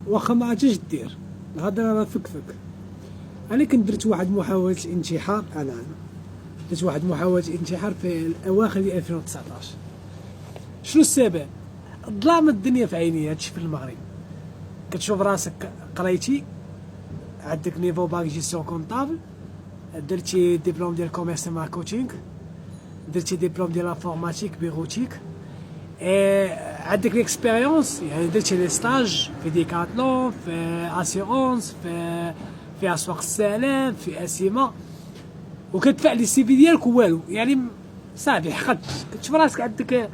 واخا ما عرفتش دير الهضره راه فك. انا كنت درت واحد محاولة انتحار. انا درت واحد محاولة انتحار في اواخر 2019. شنو السبب؟ ظلام الدنيا في عيني. هادشي في المغرب كتشوف راسك قريتي، عندك نيفو باك جيستيون كونطابل، درتي ديبلوم ديال كوميرس ماركتينغ، درتي ديبلوم ديال انفورماتيك بيروتيك، عندك ليكسبيريونس، يعني درتي لي ستاج في ديكاتلون، في اسيرونس، في اسواق السلام، في اسيما، وكتدفع لي السي في ديالك والو. يعني صافي حقدت. كتشوف راسك عندك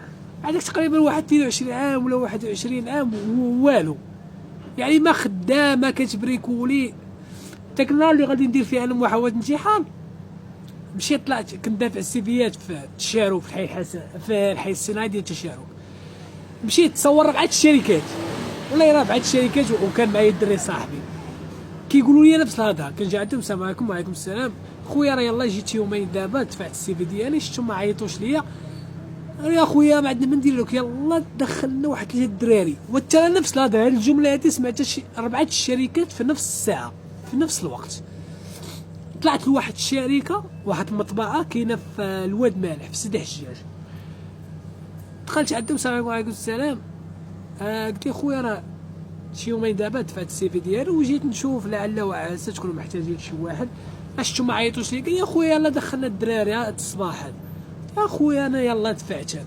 تقريبا واحد 22 عام ولا 21 عام والو، يعني ما خدام، ما كتبريكولي. داك النهار اللي غادي ندير فيه انا محاولة انتحار، مشيت طلعت كنت دافع السيفيات في التشارك في الحي حسن، في الحي الصناعي ديال التشارك. مشيت تصور 4 الشركات، والله 4 الشركات، وكان معايا الدري صاحبي كيقولوا لي نفس الهضره. كنجي عندهم السلام عليكم. وعليكم السلام خويا، راه يلاه جيت يومين دابا دفعت السي في ديالي، شفتو ما عيطوش ليا. يا خويا ما عندنا ما ندير لك، يلاه دخلنا واحد 3 الدراري. وحتى نفس الهضره، هاد الجمله هادي سمعتها شي 4 الشركات في نفس الساعه في نفس الوقت. طلعت لواحد الشركه، واحد المطبعه كاينه في الواد مالح في سيدي حجاج. دخلت عندهم السلام عليكم. وعليكم السلام. قلت له خويا راه شي يومين دابا دفعت السي في ديالي، وجيت نشوف لعل وعسى تكونوا محتاجين لشي واحد. شفتو ما عيطوش ليا. قال يا خويا يلاه دخلنا الدراري هاد الصباح هذا. يا خويا انا يلاه دفعت. انا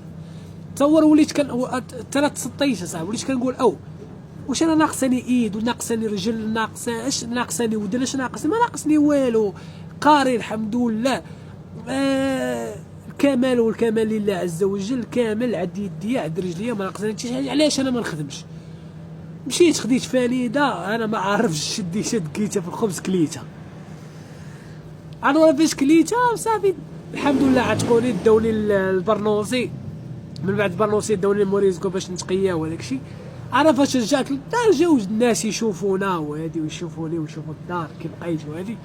تصور وليت ثلاث سطيش صاحبي. وليت كنقول واش انا ناقصني ايد وناقصني رجل، ناقصني ودن، اش ناقصني؟ ما ناقصني والو. قاري الحمد لله. الكمال والكمال لله عز وجل. كامل عند يديا عند رجليا، ما ناقصني حتى شي حاجه. علاش انا ما نخدمش؟ مشيت خديت فاليده، انا ما عارفش شد كليته في الخبز كليته. انا فاش كليته صافي الحمد لله عتقوني، داوني البرنوسي. من بعد البرنوسي داوني الموريزكو باش نتقيا وداكشي. انا فاش رجعت للدار جاو الناس يشوفونا وهادي، ويشوفوني ويشوفوا الدار كي بقيت وهادي.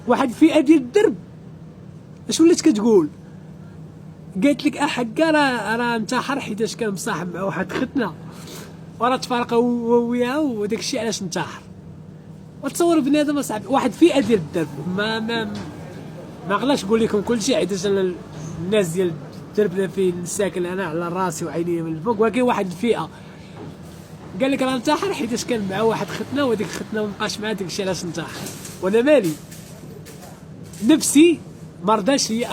واحد الفئه ديال الدرب اش ولات كتقول؟ قالت لك حقا راه انتحر حيتاش كان مصاحب مع واحد ختنا، وراه تفارقوا وياه وداك الشيء علاش انتحر. وتصور بنادم اصاحبي واحد فئه ديال الدرب. ما غلاش نقول لكم كل شيء، حيتاش انا الناس ديال الدرب فين ساكن انا على راسي وعيني من الفوق. ولكن واحد الفئه قال لك راه انتحر حيتاش كان مع واحد ختنا، وديك الختنا ما بقاش معاه، داك الشيء علاش انتحر. وانا مالي نفسي ما رضاش لي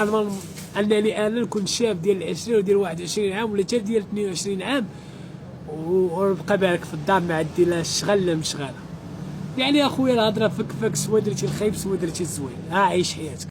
انني انا نكون شاب ديال 20 وديال 21 عام ولا حتى ديال 22 عام ونبقى بارك في الدار ما عندي لا شغل لا مشغله. يعني اخويا الهضره فك سوا درتي الخايب سوا درتي الزوين. عيش حياتك.